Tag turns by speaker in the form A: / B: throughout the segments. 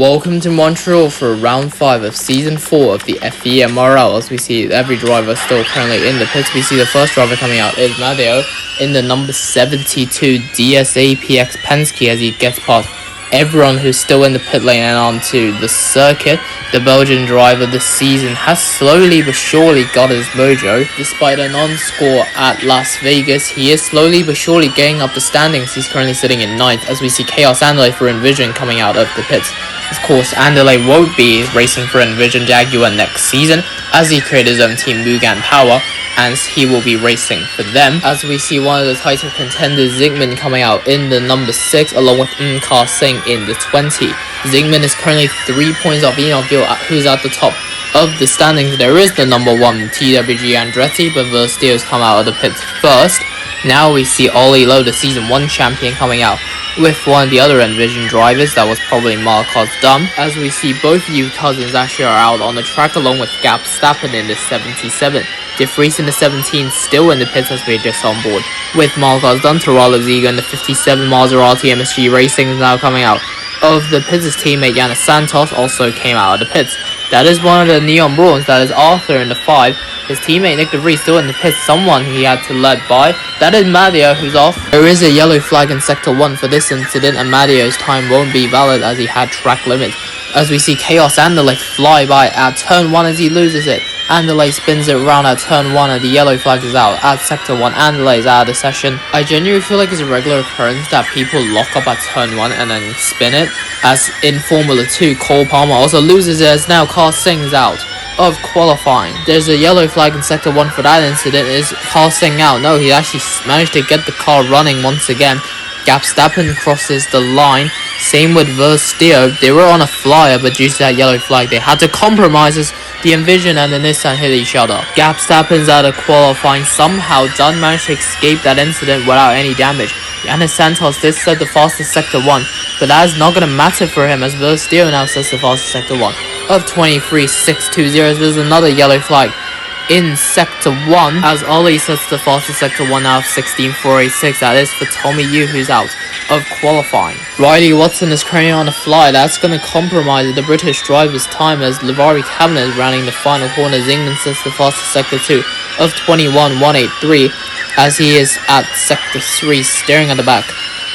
A: Welcome to Montreal for round 5 of season 4 of the F.E.M.R.L. As we see every driver still currently in the pits. We see the first driver coming out is Matteo in the number 72 DSAPX Penske as he gets past everyone who's still in the pit lane and onto the circuit. The Belgian driver this season has slowly but surely got his mojo. Despite a non-score at Las Vegas, he is slowly but surely getting up the standings. He's currently sitting in 9th as we see Chaos Andale for Envision coming out of the pits. Of course, Andale won't be racing for Envision Jaguar next season as he created his own team Mugen Power, and he will be racing for them. As we see one of the title contenders, Zygmunt, coming out in the number 6 along with Nkar Singh in the 20. Zygmunt is currently 3 points off Enoch Gill, who's at the top of the standings. There is the number 1 TWG Andretti, but Versteel's come out of the pits first. Now we see Ollie Lowe, the season 1 champion, coming out with one of the other Envision drivers. That was probably Marcos Dum. As we see both you cousins actually are out on the track along with Gap Stappen in the 77. De Vries in the 17 still in the pits as we're just on board with Marcos Dum. Terrell Ziga in the 57. Maserati MSG Racing is now coming out of the pits. His teammate Yanis Santos also came out of the pits. That is one of the Neon Brawns. That is Arthur in the 5. His teammate Nick De Vries still in the pits, someone he had to let by. That is Matteo, who's off. There is a yellow flag in Sector 1 for this incident, and Matteo's time won't be valid as he had track limits. As we see Chaos Andale fly by at turn 1 as he loses it. Andale spins it around at turn 1 and the yellow flag is out. At Sector 1, Andale is out of the session. I genuinely feel like it's a regular occurrence that people lock up at turn 1 and then spin it. As in Formula 2, Cole Palmer also loses it as now Carl Singh's out of qualifying. There's a yellow flag in Sector 1 for that incident. Is Carl Singh out? No, he actually managed to get the car running once again. Gap Stappen crosses the line. Same with Versteel. They were on a flyer, but due to that yellow flag, they had to compromise as the Envision and the Nissan hit each other. Gap Stappen's out of qualifying. Somehow, Dunn managed to escape that incident without any damage. Yanis Santos did set the fastest Sector 1, but that is not going to matter for him as Versteel now sets the fastest Sector 1 of 23.620. There's another yellow flag in Sector 1 as Ollie sets the fastest Sector 1 out of 16.486. That is for Tommy Yu, who's out of qualifying. Riley Watson is currently on a fly. That's going to compromise the British driver's time as Livari Cabinet is rounding the final corner. Zygmunt sets the fastest Sector 2 of 21.183 as he is at Sector 3 staring at the back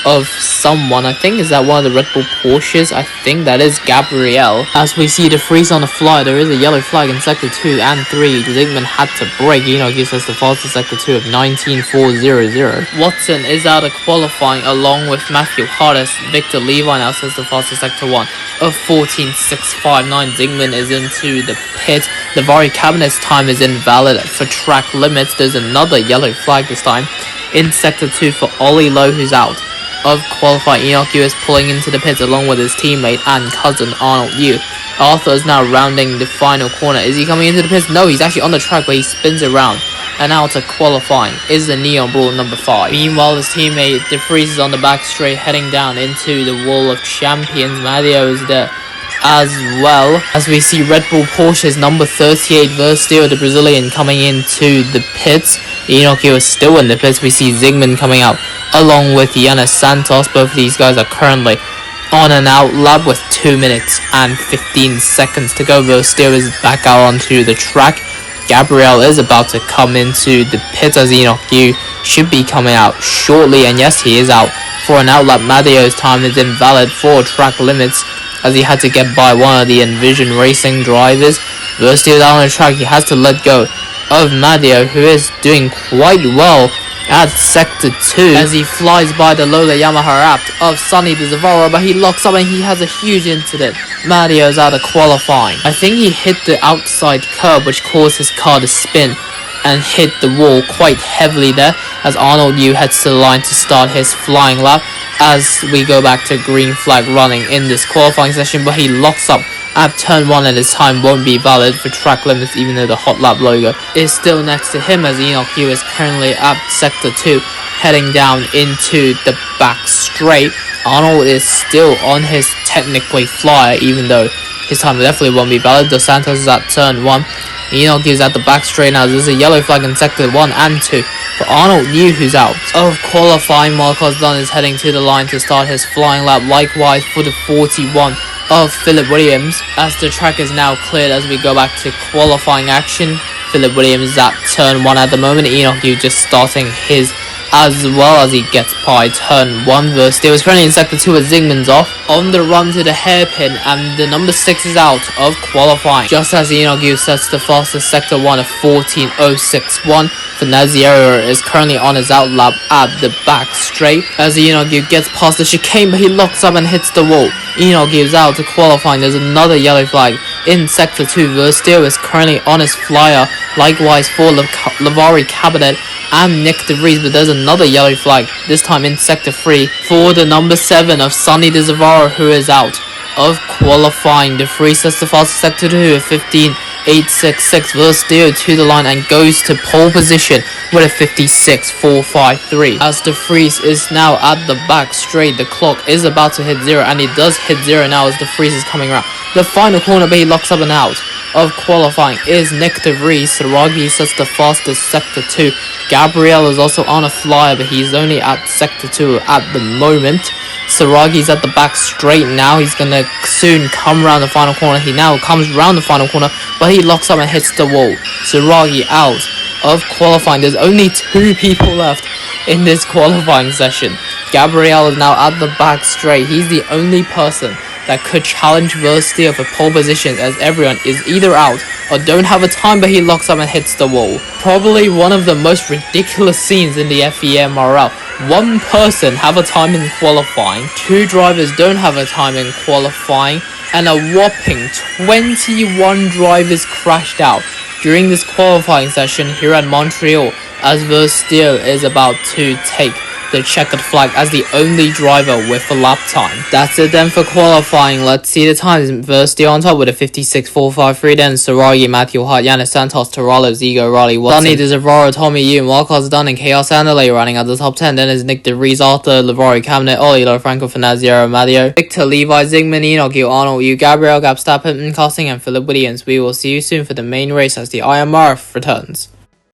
A: of someone. I think is that one of the Red Bull Porsches. I think that is Gabriel. As we see De Vries on the fly, there is a yellow flag in Sector 2 and 3. Zygmunt had to brake. Enoch gives us the fastest Sector 2 of 19.400. Watson is out of qualifying along with Matthew Hardest. Victor Levi now says the fastest Sector 1 of 14.659. Zygmunt is into the pit. Livari Cabinet's time is invalid for track limits. There's another yellow flag this time in Sector 2 for Ollie Lowe, who's out of qualifying. Enoch Yu is pulling into the pits along with his teammate and cousin Arnold Yu. Arthur is now rounding the final corner. Is he coming into the pits? No, he's actually on the track, but he spins around. And out to qualifying is the Neon Brawl number 5. Meanwhile, his teammate De Vries is on the back straight heading down into the Wall of Champions. Matteo is there as well as we see Red Bull Porsche's number 38 Versteel, the Brazilian, coming into the pits. Enoch Yu is still in the pits. We see Zygmunt coming out along with Yanis Santos. Both of these guys are currently on an out lap with 2 minutes and 15 seconds to go. Versteel is back out onto the track. Gabriel is about to come into the pits as Enoch Yu should be coming out shortly, and yes, he is out for an out lap. Matteo's time is invalid for track limits as he had to get by one of the Envision Racing drivers. Versteel down on the track. He has to let go of Matteo, who is doing quite well at Sector 2 as he flies by the Lola Yamaha Apt of Sonny the Zavara, but he locks up and he has a huge incident. Matteo's out of qualifying. I think he hit the outside curb, which caused his car to spin and hit the wall quite heavily there as Arnold Yu heads to the line to start his flying lap as we go back to green flag running in this qualifying session, but he locks up at turn 1 and his time won't be valid for track limits even though the hot lap logo is still next to him as Enoch Yu is currently at Sector 2 heading down into the back straight. Arnold is still on his technically flyer even though his time definitely won't be valid. Dos Santos is at turn 1. Enoch is at the back straight now. There's a yellow flag in Sector 1 and 2 for Arnold Yu, who's out of qualifying. Marcos Dunn is heading to the line to start his flying lap. Likewise for the 41 of Philip Williams, as the track is now cleared as we go back to qualifying action. Philip Williams is at turn 1 at the moment. Enoch Yu just starting his as well as he gets by turn 1. Versteer is currently in sector 2 with Zygmunt's off on the run to the hairpin, and the number 6 is out of qualifying just as Enoch Yu sets the fastest sector 1 of 14.061. F.E.M.R.L is currently on his out lap at the back straight as Enoch Yu gets past the chicane, but he locks up and hits the wall. Enoch Yu is out to qualifying. There's another yellow flag in sector 2. Versteer is currently on his flyer, likewise for Lavari Cabinet and Nick DeVries, but there's another yellow flag, this time in sector 3 for the number 7 of Sonny De Zavaro, who is out of qualifying. DeVries sets the fastest sector 2 of 15.866. Versteer to the line and goes to pole position with a 56.453. As DeVries is now at the back straight, the clock is about to hit 0, and it does hit 0 now as DeVries is coming around the final corner, but he locks up and out of qualifying is Nick DeVries. Saragi sets the fastest sector 2. Gabriel is also on a flyer, but he's only at sector 2 at the moment. Saragi's at the back straight now. He's going to soon come around the final corner. He now comes around the final corner, but he locks up and hits the wall. Saragi out of qualifying. There's only 2 people left in this qualifying session. Gabriel is now at the back straight. He's the only person that could challenge Versteer for pole position, as everyone is either out or don't have a time, but he locks up and hits the wall. Probably one of the most ridiculous scenes in the F.E.M.R.L. One person have a time in qualifying, 2 drivers don't have a time in qualifying, and a whopping 21 drivers crashed out during this qualifying session here at Montreal, as Versteer is about to take the checkered flag as the only driver with a lap time. That's it then for qualifying. Let's see the times. Versteer on top with a 56.453. Then Saragi, Matthew Hart, Yanis Santos, Taralo, Zigo, Riley Watson, Sonny De Zavaro, Tommy Yoon, Wildcards Dunn, and Chaos Anderley running at the top 10. Then is Nick DeVries, Arthur, Lavari Cabinet, Oli, Franco, Fernazio, Mario, Victor, Levi, Zygmunt, Enoch Yu, Arnold Yu, Gabriel, Gabstappen, Costing, and Philip Williams. We will see you soon for the main race as the IMR returns.